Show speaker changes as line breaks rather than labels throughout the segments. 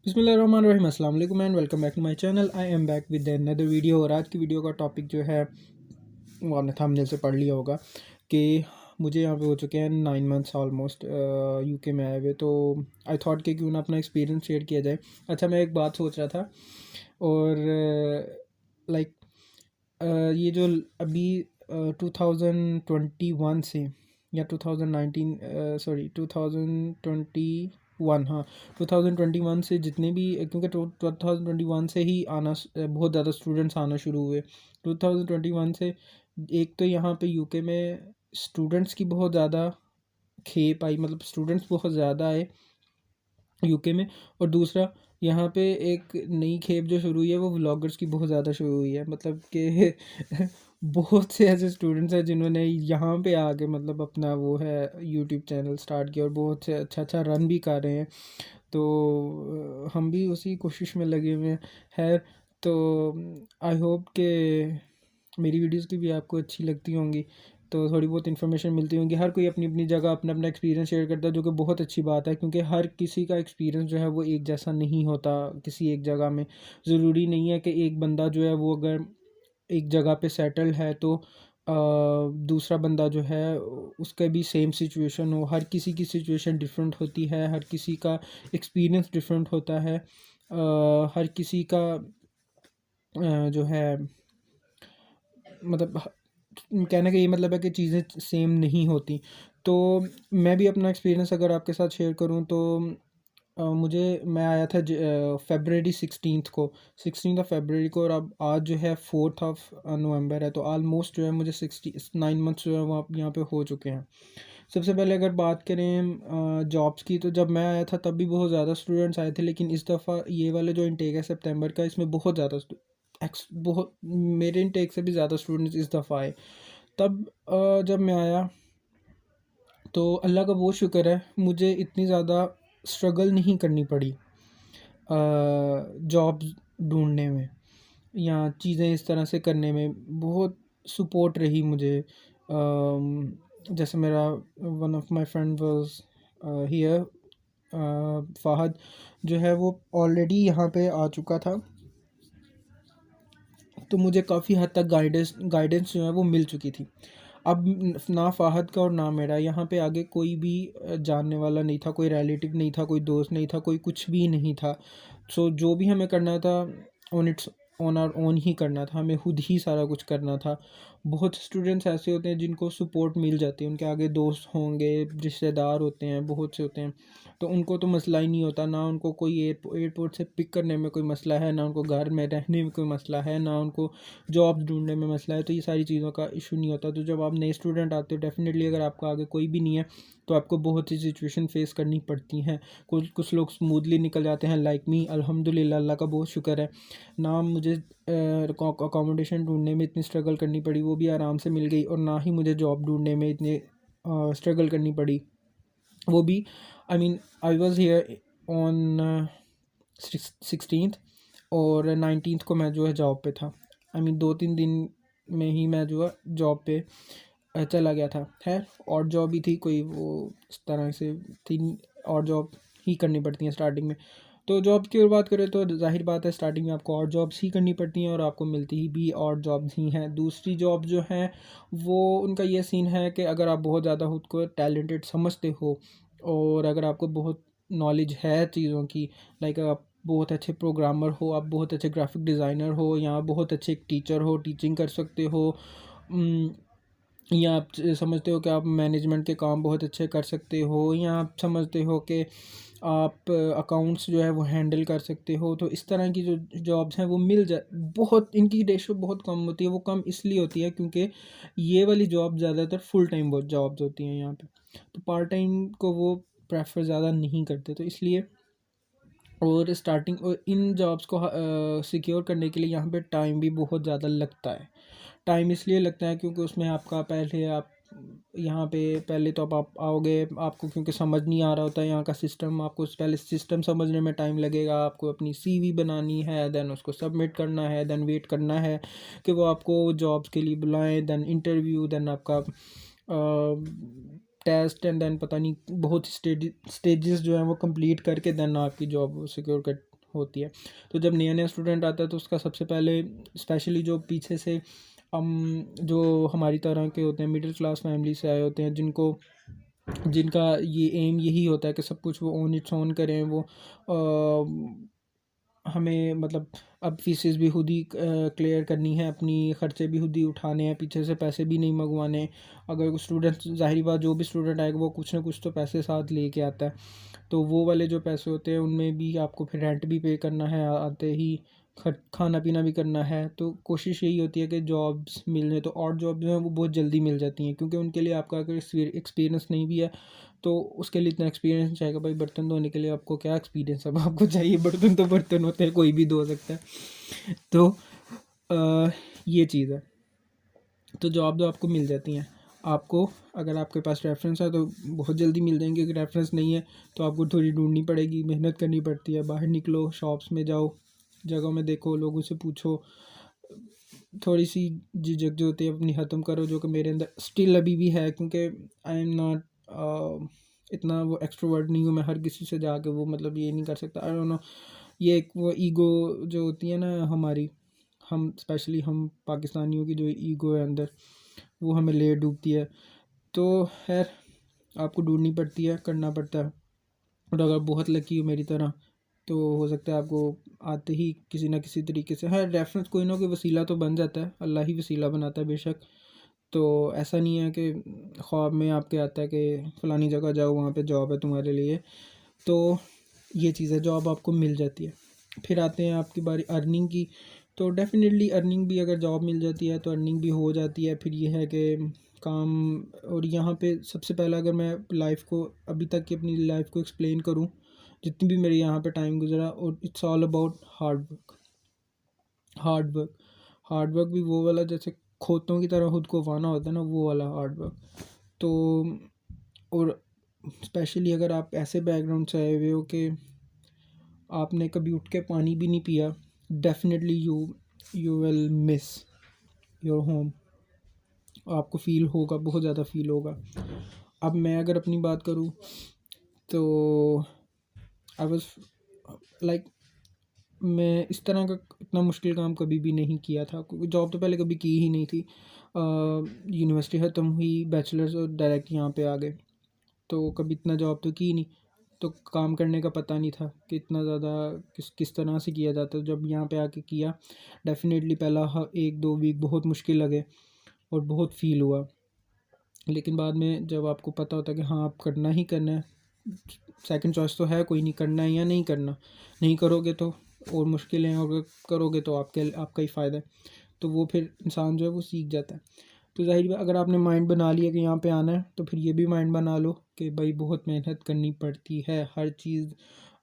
बिस्मिल्लाहिर्रहमानिर्रहीम, अस्सलाम वालेकुम and welcome back to my channel. I am back with another video. और आज की वीडियो का टॉपिक जो है वो आपने थंबनेल से पढ़ लिया होगा कि मुझे यहाँ पे हो चुके हैं 9 मंथ्स ऑलमोस्ट यूके में आए हुए। तो आई थॉट कि क्यों ना अपना एक्सपीरियंस शेयर किया जाए। अच्छा, मैं एक बात सोच रहा था और लाइक ये जो अभी 2021 से या 2019 सॉरी 2021, हाँ 2021 से जितने भी, क्योंकि 2021 से ही बहुत ज़्यादा स्टूडेंट्स आना शुरू हुए। 2021 से एक तो यहाँ पे यूके में स्टूडेंट्स की बहुत ज़्यादा खेप आई, मतलब स्टूडेंट्स बहुत ज़्यादा आए यूके में। और दूसरा यहाँ पे एक नई खेप जो शुरू हुई है वो व्लॉगर्स की बहुत ज़्यादा शुरू हुई है। मतलब कि बहुत से ऐसे स्टूडेंट्स हैं जिन्होंने यहाँ पे आके मतलब अपना वो है यूट्यूब चैनल स्टार्ट किया और बहुत से अच्छा अच्छा रन भी कर रहे हैं। तो हम भी उसी कोशिश में लगे हुए हैं। तो आई होप कि मेरी वीडियोस की भी आपको अच्छी लगती होंगी, तो थोड़ी बहुत इन्फॉर्मेशन मिलती होंगी। हर कोई अपनी अपनी जगह अपना अपना एक्सपीरियंस शेयर करता है, जो कि बहुत अच्छी बात है, क्योंकि हर किसी का एक्सपीरियंस जो है वो एक जैसा नहीं होता किसी एक जगह में। ज़रूरी नहीं है कि एक बंदा जो है वो अगर एक जगह पे सेटल है तो दूसरा बंदा जो है उसका भी सेम सिचुएशन हो। हर किसी की सिचुएशन डिफरेंट होती है, हर किसी का एक्सपीरियंस डिफरेंट होता है। हर किसी का जो है मतलब कहने का ये मतलब है कि चीज़ें सेम नहीं होती। तो मैं भी अपना एक्सपीरियंस अगर आपके साथ शेयर करूँ तो मैं आया था फेबररी 16 को, 16 को। और अब आज जो है 4 नवंबर है, तो आलमोस्ट जो है मुझे 9 मंथ्स जो है वो आप यहाँ पे हो चुके हैं। सबसे पहले अगर बात करें जॉब्स की, तो जब मैं आया था तब भी बहुत ज़्यादा स्टूडेंट्स आए थे, लेकिन इस दफ़ा ये वाला जो इनटेक है सितंबर का, इसमें बहुत ज़्यादा बहुत मेरे इनटेक से भी ज़्यादा स्टूडेंट्स इस दफ़ा आए। तब जब मैं आया तो अल्लाह का बहुत शुक्र है, मुझे इतनी ज़्यादा स्ट्रगल नहीं करनी पड़ी जॉब्स ढूंढने में या चीज़ें इस तरह से करने में। बहुत सपोर्ट रही मुझे। जैसे मेरा one of my friend was here, Fahadh जो है वो ऑलरेडी यहाँ पे आ चुका था, तो मुझे काफ़ी हद तक गाइडेंस जो है वो मिल चुकी थी। अब ना फ़ाहद का और ना मेरा यहाँ पे आगे कोई भी जानने वाला नहीं था, कोई रिलेटिव नहीं था, कोई दोस्त नहीं था, कोई कुछ भी नहीं था। सो जो भी हमें करना था ऑन आवर ओन ही करना था, हमें खुद ही सारा कुछ करना था। बहुत स्टूडेंट्स ऐसे होते हैं जिनको सपोर्ट मिल जाती है, उनके आगे दोस्त होंगे, रिश्तेदार होते हैं, बहुत से होते हैं, तो उनको तो मसला ही नहीं होता। ना उनको कोई एयरपोर्ट से पिक करने में कोई मसला है, ना उनको घर में रहने में कोई मसला है, ना उनको जॉब ढूंढने में मसला है। तो ये सारी चीज़ों का इशू नहीं होता। तो जब आप नए स्टूडेंट आते हो, डेफिनेटली अगर आपका आगे कोई भी नहीं है तो आपको बहुत सी सिचुएशन फेस करनी पड़ती हैं। कुछ लोग स्मूथली निकल जाते हैं, लाइक मी, अल्हम्दुलिल्लाह, अल्लाह का बहुत शुक्र है। ना मुझे अकोमोडेशन ढूंढने में इतनी स्ट्रगल करनी पड़ी, वो भी आराम से मिल गई। और ना ही मुझे जॉब ढूंढने में इतनी स्ट्रगल करनी पड़ी, वो भी। I mean I was here on 16th, और 19th को मैं जो है जॉब पे था। आई मीन 2-3 दिन में ही मैं जो है जॉब पे चला गया था। खैर, और जॉब ही थी कोई, वो इस तरह से थी। और जॉब ही करनी पड़ती हैं स्टार्टिंग में। तो जॉब की और बात करें तो ज़ाहिर बात है, स्टार्टिंग में आपको और जॉब्स ही करनी पड़ती हैं और आपको मिलती ही भी और जॉब्स ही हैं। दूसरी जॉब जो हैं वो उनका ये सीन है कि अगर आप बहुत ज़्यादा खुद को टैलेंटेड समझते हो और अगर आपको बहुत नॉलेज है चीज़ों की, लाइक आप बहुत अच्छे प्रोग्रामर हो, आप बहुत अच्छे ग्राफिक डिज़ाइनर हो, या आप बहुत अच्छे एक टीचर हो, टीचिंग कर सकते हो, या आप समझते हो कि आप मैनेजमेंट के काम बहुत अच्छे कर सकते हो, या आप समझते हो कि आप अकाउंट्स जो है वो हैंडल कर सकते हो, तो इस तरह की जो जॉब्स हैं वो मिल जा बहुत, इनकी रेशो बहुत कम होती है। वो कम इसलिए होती है क्योंकि ये वाली जॉब ज़्यादातर फुल टाइम वो जॉब्स होती हैं यहाँ पे, तो पार्ट टाइम को वो प्रेफर ज़्यादा नहीं करते, तो इसलिए। और स्टार्टिंग और इन जॉब्स को सिक्योर करने के लिए यहाँ पे टाइम भी बहुत ज़्यादा लगता है। टाइम इसलिए लगता है क्योंकि उसमें आपका पहले आप यहाँ पे पहले तो आप आओगे, आपको क्योंकि समझ नहीं आ रहा होता है यहाँ का सिस्टम, आपको पहले सिस्टम समझने में टाइम लगेगा। आपको अपनी सीवी बनानी है, देन उसको सबमिट करना है, देन वेट करना है कि वो आपको जॉब्स के लिए बुलाएं, देन इंटरव्यू, देन आपका टेस्ट, एंड देन पता नहीं बहुत स्टेजेस जो हैं वो कंप्लीट करके देन आपकी जॉब सिक्योर कर होती है। तो जब नया नया स्टूडेंट आता है तो उसका सबसे पहले स्पेशली जो पीछे से जो हमारी तरह के होते हैं, मिडिल क्लास फैमिली से आए होते हैं, जिनका ये एम यही होता है कि सब कुछ वो ऑन इट्स ओन करें, वो हमें मतलब अब फीसेस भी खुद ही क्लियर करनी है, अपनी ख़र्चे भी खुद ही उठाने हैं, पीछे से पैसे भी नहीं मंगवाने। अगर स्टूडेंट, ज़ाहिर बात जो भी स्टूडेंट आएगा वो कुछ ना कुछ तो पैसे साथ लेके आता है, तो वो वाले जो पैसे होते हैं उनमें भी आपको फिर रेंट भी पे करना है, आते ही खाना पीना भी करना है। तो कोशिश यही होती है कि जॉब्स मिल जाए, तो और जॉब जो है वो बहुत जल्दी मिल जाती हैं, क्योंकि उनके लिए आपका अगर एक्सपीरियंस नहीं भी है तो उसके लिए इतना एक्सपीरियंस चाहिएगा। भाई बर्तन धोने के लिए आपको क्या एक्सपीरियंस, अब आपको चाहिए बर्तन, तो बर्तन होते हैं, कोई भी धो सकता है। तो ये चीज़ है। तो जॉब तो आपको मिल जाती हैं, आपको अगर आपके पास रेफरेंस है तो बहुत जल्दी मिल जाएंगे, अगर रेफरेंस नहीं है तो आपको थोड़ी ढूंढनी पड़ेगी, मेहनत करनी पड़ती है। बाहर निकलो, शॉप्स में जाओ, जगहों में देखो, लोगों से पूछो, थोड़ी सी झिझक जो होती है अपनी ख़त्म करो, जो कि मेरे अंदर स्टिल अभी भी है, क्योंकि आई एम नॉट इतना वो एक्सट्रोवर्ट नहीं हूँ मैं हर किसी से जाके वो मतलब ये नहीं कर सकता। आई डोंट नो, ये एक वो ईगो जो होती है ना हमारी, हम स्पेशली हम पाकिस्तानियों की जो ईगो है अंदर, वो हमें ले डूबती है। तो खैर आपको ढूंढनी पड़ती है, करना पड़ता है। और अगर बहुत लकी हो मेरी तरह तो हो सकता है आपको आते ही किसी ना किसी तरीके से, हाँ, रेफरेंस कोई ना कोई वसीला तो बन जाता है, अल्लाह ही वसीला बनाता है बेशक। तो ऐसा नहीं है कि ख्वाब में आपके आता है कि फ़लानी जगह जाओ, वहाँ पे जॉब है तुम्हारे लिए। तो ये चीज़ है, जॉब आपको मिल जाती है। फिर आते हैं आपकी बारी अर्निंग की। तो डेफ़िनेटली अर्निंग भी, अगर जॉब मिल जाती है तो अर्निंग भी हो जाती है। फिर ये है कि काम, और यहाँ पे सबसे पहला अगर मैं लाइफ को, अभी तक की अपनी लाइफ को एक्सप्लेन करूँ, जितनी भी मेरे यहाँ पे टाइम गुजरा, और it's all about hard work. Hard work, hard work भी वो वाला जैसे खोतों की तरह खुद को वाना होता है ना, वो वाला हार्ड वर्क। तो और स्पेशली अगर आप ऐसे बैकग्राउंड से आए हुए हो कि आपने कभी उठ के पानी भी नहीं पिया, definitely you will miss your home. आपको फ़ील होगा, बहुत ज़्यादा फ़ील होगा। अब मैं अगर अपनी बात करूँ तो आई वाज लाइक, मैं इस तरह का इतना मुश्किल काम कभी भी नहीं किया था, क्योंकि जॉब तो पहले कभी की ही नहीं थी। यूनिवर्सिटी ख़त्म हुई, बैचलर्स, और डायरेक्ट यहाँ पे आ गए, तो कभी इतना जॉब तो की नहीं, तो काम करने का पता नहीं था कि इतना ज़्यादा किस किस तरह से किया जाता है। जब यहाँ पे आके किया, डेफिनेटली पहला 1-2 वीक बहुत मुश्किल लगे और बहुत फ़ील हुआ, लेकिन बाद में जब आपको पता होता है कि हाँ आप करना ही करना है, सेकंड चॉइस तो है कोई नहीं, करना है या नहीं करना, नहीं करोगे तो और मुश्किलें, और अगर करोगे तो आपका ही फ़ायदा है। तो वो फिर इंसान जो है वो सीख जाता है। तो ज़ाहिर बात, अगर आपने माइंड बना लिया कि यहाँ पे आना है, तो फिर ये भी माइंड बना लो कि भाई बहुत मेहनत करनी पड़ती है, हर चीज़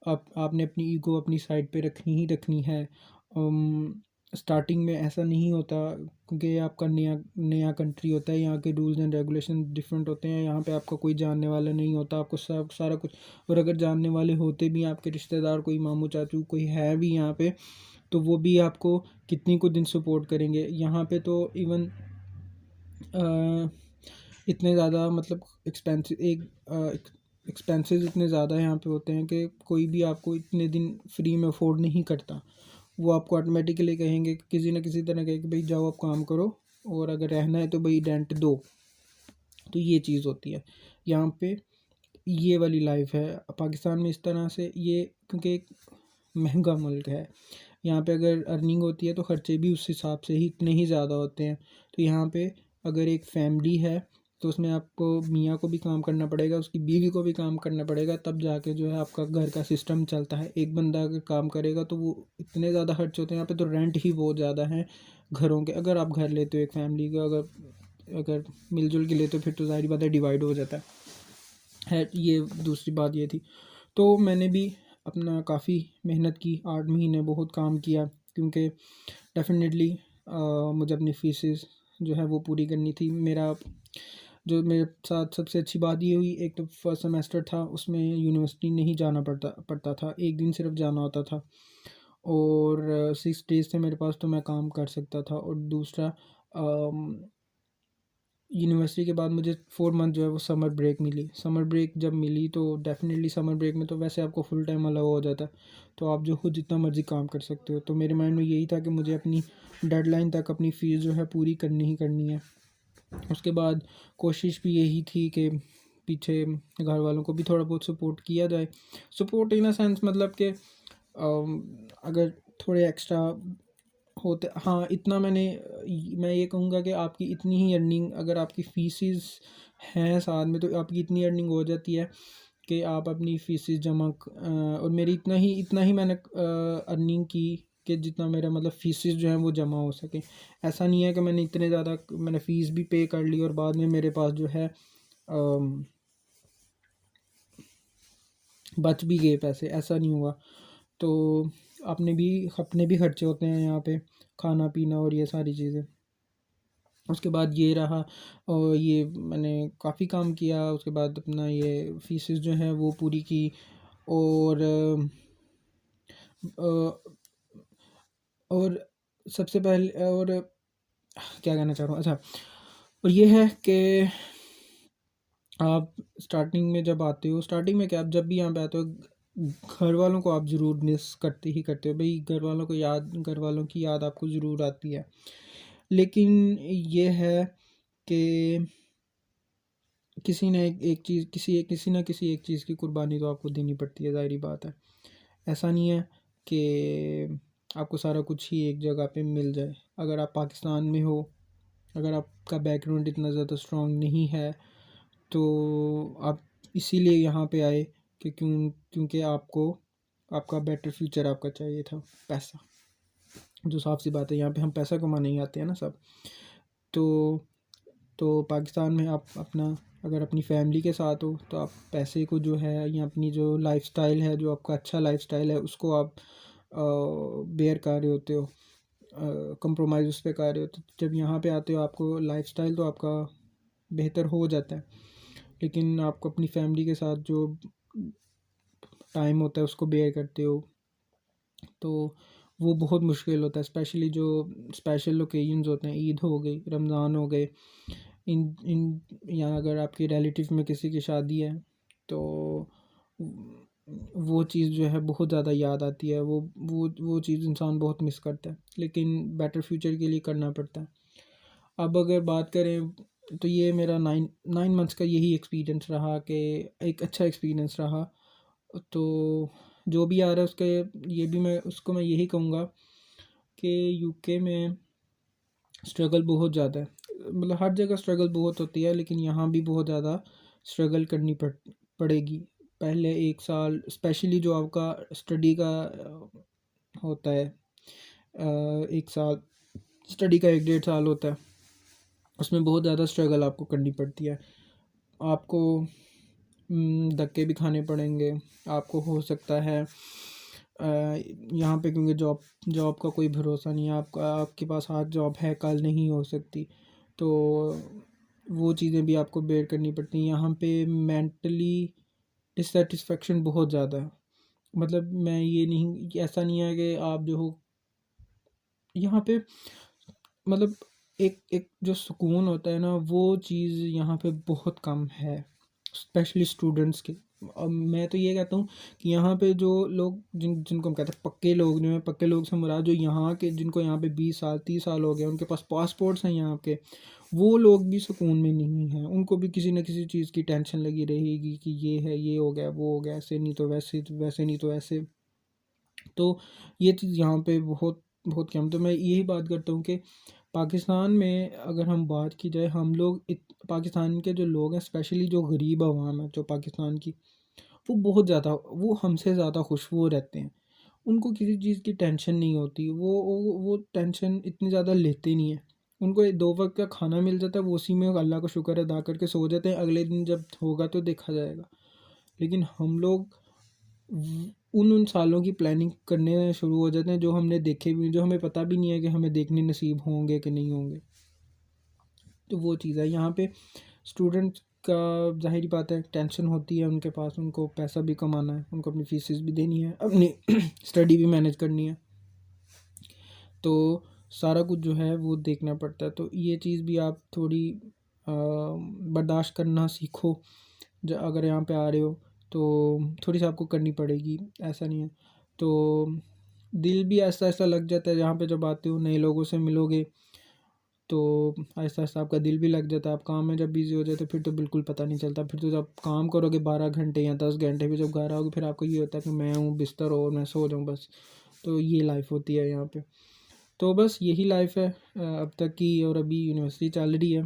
आपने अपनी ईगो अपनी साइड पे रखनी ही रखनी है। स्टार्टिंग में ऐसा नहीं होता, क्योंकि ये आपका नया नया कंट्री होता है, यहाँ के रूल्स एंड रेगुलेशन डिफरेंट होते हैं, यहाँ पे आपका कोई जानने वाला नहीं होता, आपको सब सारा कुछ, और अगर जानने वाले होते भी हैं आपके रिश्तेदार, कोई मामू चाचू कोई है भी यहाँ पे, तो वो भी आपको कितनी कुछ दिन सपोर्ट करेंगे। यहाँ पे तो इवन इतने ज़्यादा मतलब एक्सपेंसेस इतने ज़्यादा यहाँ पे होते हैं कि कोई भी आपको इतने दिन फ्री में अफोर्ड नहीं करता। वो आपको ऑटोमेटिकली कहेंगे कि किसी न किसी तरह कहें कि भाई जाओ आप काम करो, और अगर रहना है तो भाई रेंट दो। तो ये चीज़ होती है यहाँ पे, ये वाली लाइफ है। पाकिस्तान में इस तरह से ये, क्योंकि एक महंगा मुल्क है, यहाँ पे अगर अर्निंग होती है तो ख़र्चे भी उस हिसाब से ही इतने ही ज़्यादा होते हैं। तो यहाँ पे अगर एक फैमिली है तो उसमें आपको मियाँ को भी काम करना पड़ेगा, उसकी बीवी को भी काम करना पड़ेगा, तब जाके जो है आपका घर का सिस्टम चलता है। एक बंदा अगर काम करेगा तो वो इतने ज़्यादा खर्च होते हैं यहाँ पे, तो रेंट ही बहुत ज़्यादा है घरों के। अगर आप घर लेते हो एक फैमिली का, अगर अगर मिलजुल के लेते हो, फिर तो ज़ाहिर बात है डिवाइड हो जाता है। ये दूसरी बात ये थी। तो मैंने भी अपना काफ़ी मेहनत की, 8 महीने बहुत काम किया, क्योंकि डेफिनेटली मुझे अपनी फ़ीसेस जो है वो पूरी करनी थी। जो मेरे साथ सबसे अच्छी बात ये हुई, एक तो फर्स्ट सेमेस्टर था, उसमें यूनिवर्सिटी नहीं जाना पड़ता था, एक दिन सिर्फ जाना होता था, और 6 डेज़ थे मेरे पास, तो मैं काम कर सकता था। और दूसरा यूनिवर्सिटी के बाद मुझे 4 मंथ जो है वो समर ब्रेक मिली। समर ब्रेक जब मिली तो डेफ़िनेटली समर ब्रेक में तो वैसे आपको फुल टाइम अलाउ हो जाता है, तो आप जो हो जितना मर्ज़ी काम कर सकते हो। तो मेरे माइंड में यही था कि मुझे अपनी डेडलाइन तक अपनी फ़ीस जो है पूरी करनी ही करनी है। उसके बाद कोशिश भी यही थी कि पीछे घर वालों को भी थोड़ा बहुत सपोर्ट किया जाए। सपोर्ट इन अ सेंस मतलब कि अगर थोड़े एक्स्ट्रा होते, हाँ, इतना मैं ये कहूँगा कि आपकी इतनी ही अर्निंग, अगर आपकी फ़ीसेस हैं साथ में, तो आपकी इतनी अर्निंग हो जाती है कि आप अपनी फ़ीसेस और मेरी इतना ही मैंने अर्निंग की कि जितना मेरा मतलब फ़ीसेस जो हैं वो जमा हो सके। ऐसा नहीं है कि मैंने इतने ज़्यादा मैंने फ़ीस भी पे कर ली और बाद में मेरे पास जो है बच भी गए पैसे, ऐसा नहीं हुआ। तो अपने भी खर्चे होते हैं यहाँ पे, खाना पीना और ये सारी चीज़ें। उसके बाद ये रहा, और ये मैंने काफ़ी काम किया। उसके बाद अपना ये फ़ीसेस जो हैं वो पूरी की। और अ, और सबसे पहले और क्या कहना चाह रहा हूँ, अच्छा, और ये है कि आप स्टार्टिंग में जब आते हो, स्टार्टिंग में क्या, आप जब भी यहाँ पे आते हो, घर वालों को आप ज़रूर मिस करते ही करते हो भाई। घर वालों की याद आपको ज़रूर आती है। लेकिन ये है कि किसी न एक चीज़, किसी न किसी एक चीज़ की कुर्बानी तो आपको देनी पड़ती है, ज़ाहिरी बात है। ऐसा नहीं है कि आपको सारा कुछ ही एक जगह पे मिल जाए। अगर आप पाकिस्तान में हो, अगर आपका बैकग्राउंड इतना ज़्यादा स्ट्रॉन्ग नहीं है, तो आप इसीलिए यहाँ पे आए कि क्योंकि आपको आपका बेटर फ्यूचर आपका चाहिए था। पैसा, जो साफ सी बात है, यहाँ पे हम पैसा कमाने ही आते हैं ना सब। तो पाकिस्तान में आप अगर अपनी फैमिली के साथ हो तो आप पैसे को जो है, या अपनी जो लाइफस्टाइल है, जो आपका अच्छा लाइफस्टाइल है, उसको आप बेयर कर रहे होते हो, कंप्रोमाइज़ उस पे कर रहे हो। तो जब यहाँ पे आते हो, आपको लाइफस्टाइल तो आपका बेहतर हो जाता है, लेकिन आपको अपनी फैमिली के साथ जो टाइम होता है उसको बेयर करते हो, तो वो बहुत मुश्किल होता है। स्पेशली जो स्पेशल ओकेजन्स होते हैं, ईद हो गई, रमज़ान हो गए, इन इन या अगर आपके रिलेटिव में किसी की शादी है, तो वो चीज़ जो है बहुत ज़्यादा याद आती है। वो चीज़ इंसान बहुत मिस करता है, लेकिन बेटर फ्यूचर के लिए करना पड़ता है। अब अगर बात करें, तो ये मेरा 9 मंथ्स का यही एक्सपीरियंस रहा कि एक अच्छा एक्सपीरियंस रहा। तो जो भी आ रहा है उसका ये भी मैं यही कहूँगा कि यूके में स्ट्रगल बहुत ज़्यादा है। मतलब हर जगह स्ट्रगल बहुत होती है, लेकिन यहाँ भी बहुत ज़्यादा स्ट्रगल करनी पड़ेगी। पहले 1 साल स्पेशली जो आपका स्टडी का होता है, 1 साल स्टडी का 1 डेढ़ साल होता है, उसमें बहुत ज़्यादा स्ट्रगल आपको करनी पड़ती है। आपको धक्के भी खाने पड़ेंगे। आपको हो सकता है यहाँ पे, क्योंकि जॉब का कोई भरोसा नहीं है, आपके पास आज जॉब है, कल नहीं हो सकती। तो वो चीज़ें भी आपको बेयर करनी पड़ती हैं। यहाँ पे मेंटली डिससेटिस्फेक्शन बहुत ज़्यादा है। मतलब मैं ये नहीं, ऐसा नहीं है कि आप जो हो यहाँ पे, मतलब एक एक जो सुकून होता है ना, वो चीज़ यहाँ पे बहुत कम है, स्पेशली स्टूडेंट्स के। अब मैं तो ये कहता हूँ कि यहाँ पे जो लोग जिनको हम कहते हैं पक्के लोग, जो हैं पक्के लोग से मुराद जो यहाँ के, जिनको यहाँ पे 20 साल 30 साल हो गए, उनके पास पासपोर्ट्स हैं यहाँ के, वो लोग भी सुकून में नहीं हैं। उनको भी किसी न किसी चीज़ की टेंशन लगी रहेगी कि ये है, ये हो गया, वो हो गया, ऐसे नहीं तो वैसे, वैसे नहीं तो ऐसे। तो ये चीज़ यहाँ पे बहुत बहुत कम। तो मैं यही बात करता हूँ कि पाकिस्तान में अगर हम बात की जाए, हम लोग पाकिस्तान के जो लोग हैं, स्पेशली जो गरीब आवाम है जो पाकिस्तान की, वो बहुत ज़्यादा, वो हमसे ज़्यादा खुश वो रहते हैं। उनको किसी चीज़ की टेंशन नहीं होती, वो टेंशन इतनी ज़्यादा लेते नहीं हैं। उनको 2 वक्त का खाना मिल जाता है, वो उसी में अल्लाह का शुक्र अदा करके सो जाते हैं। अगले दिन जब होगा तो देखा जाएगा। लेकिन हम लोग उन सालों की प्लानिंग करने शुरू हो जाते हैं जो हमने देखे भी, जो हमें पता भी नहीं है कि हमें देखने नसीब होंगे कि नहीं होंगे। तो वो चीज़ है यहाँ पे। स्टूडेंट का ज़ाहिर बात है टेंशन होती है उनके पास, उनको पैसा भी कमाना है, उनको अपनी फीसेस भी देनी है, अपनी स्टडी भी मैनेज करनी है, तो सारा कुछ जो है वो देखना पड़ता है। तो ये चीज़ भी आप थोड़ी बर्दाश्त करना सीखो। अगर यहाँ पे आ रहे हो तो थोड़ी सी आपको करनी पड़ेगी, ऐसा नहीं है। तो दिल भी ऐसा ऐसा लग जाता है जहाँ पे जब आते हो, नए लोगों से मिलोगे तो आहिस्ता आहिस्ता आपका दिल भी लग जाता है। आप काम में जब बिज़ी हो जाते हो फिर तो बिल्कुल पता नहीं चलता। फिर तो जब काम करोगे 12 घंटे या 10 घंटे, फिर जब घर आओगे फिर आपको ये होता है कि मैं हूँ बिस्तर और मैं सो जाऊँ बस। तो ये लाइफ होती है यहाँ पे। तो बस यही लाइफ है अब तक की। और अभी यूनिवर्सिटी चल रही है,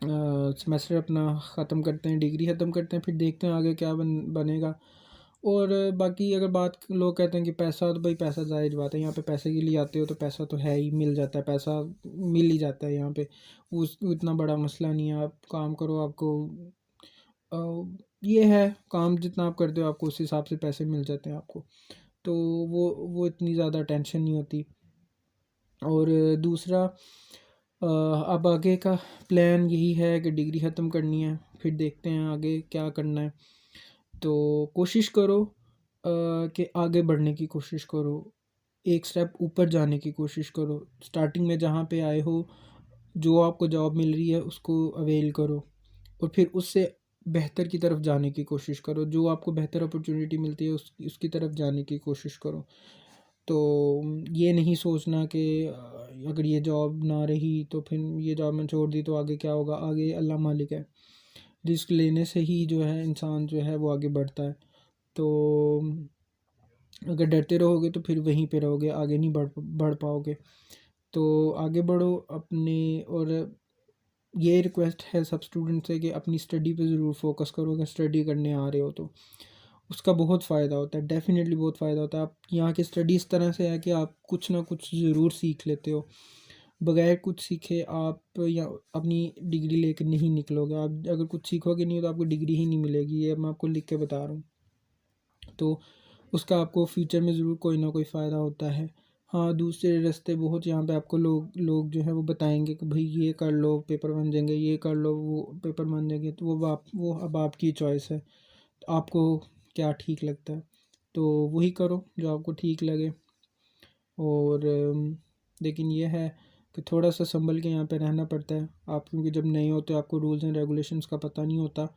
सेमेस्टर अपना ख़त्म करते हैं, डिग्री ख़त्म करते हैं, फिर देखते हैं आगे क्या बनेगा। और बाकी अगर बात, लोग कहते हैं कि पैसा, तो भाई पैसा ज़ाहिर बात है, यहाँ पे पैसे के लिए आते हो तो पैसा तो है ही, मिल जाता है, पैसा मिल ही जाता है यहाँ पे। उस इतना बड़ा मसला नहीं है। आप काम करो, आपको अ, ये है, काम जितना आप करते हो आपको उस हिसाब से पैसे मिल जाते हैं आपको। तो वो इतनी ज़्यादा टेंशन नहीं होती। और दूसरा, अब आगे का प्लान यही है कि डिग्री ख़त्म करनी है, फिर देखते हैं आगे क्या करना है। तो कोशिश करो कि आगे बढ़ने की कोशिश करो, एक स्टेप ऊपर जाने की कोशिश करो। स्टार्टिंग में जहाँ पे आए हो, जो आपको जॉब मिल रही है उसको अवेल करो, और फिर उससे बेहतर की तरफ जाने की कोशिश करो। जो आपको बेहतर अपॉर्चुनिटी मिलती है उसकी तरफ जाने की कोशिश करो। तो ये नहीं सोचना कि अगर ये जॉब ना रही तो फिर ये जॉब मैं छोड़ दी तो आगे क्या होगा। आगे अल्लाह मालिक है, रिस्क लेने से ही जो है इंसान जो है वो आगे बढ़ता है। तो अगर डरते रहोगे तो फिर वहीं पे रहोगे, आगे नहीं बढ़ पाओगे। तो आगे बढ़ो अपने। और ये रिक्वेस्ट है सब स्टूडेंट से कि अपनी स्टडी पे ज़रूर फोकस करो। अगर स्टडी करने आ रहे हो तो उसका बहुत फ़ायदा होता है, डेफ़िनेटली बहुत फ़ायदा होता है। आप यहाँ की स्टडी इस तरह से है कि आप कुछ ना कुछ ज़रूर सीख लेते हो। बगैर कुछ सीखे आप या अपनी डिग्री लेकर नहीं निकलोगे। आप अगर कुछ सीखोगे नहीं तो आपको डिग्री ही नहीं मिलेगी, ये मैं आपको लिख के बता रहा हूँ। तो उसका आपको फ्यूचर में ज़रूर कोई ना कोई फ़ायदा होता है। हाँ, दूसरे रास्ते बहुत यहाँ पे आपको लोग लोग जो है वो बताएंगे कि भाई ये कर लो पेपर बन जाएंगे, ये कर लो वो पेपर बन जाएंगे। तो वो अब आपकी चॉइस है, तो आपको क्या ठीक लगता है तो वही करो जो आपको ठीक लगे। और लेकिन ये है कि थोड़ा सा संभल के यहाँ पे रहना पड़ता है आप, क्योंकि जब नए होते हो आपको रूल्स एंड रेगुलेशंस का पता नहीं होता।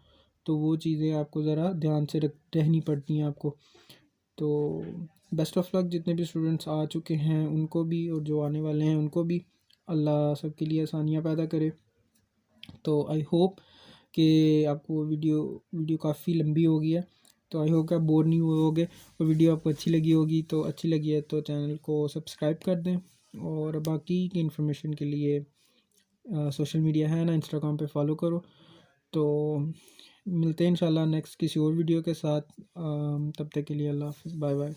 तो वो चीज़ें आपको ज़रा ध्यान से रहनी पड़ती हैं आपको। तो बेस्ट ऑफ लक जितने भी स्टूडेंट्स आ चुके हैं उनको भी, और जो आने वाले हैं उनको भी। अल्लाह सबके लिए आसानियाँ पैदा करे। तो आई होप कि आपको वीडियो वीडियो काफ़ी लंबी हो गई है, तो आई होप कि आप बोर नहीं हुए होगे, और वीडियो आपको अच्छी लगी होगी। तो अच्छी लगी है तो चैनल को सब्सक्राइब कर दें। और बाकी की इन्फॉर्मेशन के लिए सोशल मीडिया है ना, इंस्टाग्राम पे फॉलो करो। तो मिलते हैं इंशाल्लाह नेक्स्ट किसी और वीडियो के साथ। तब तक के लिए अल्लाह हाफ़िज़, बाय बाय।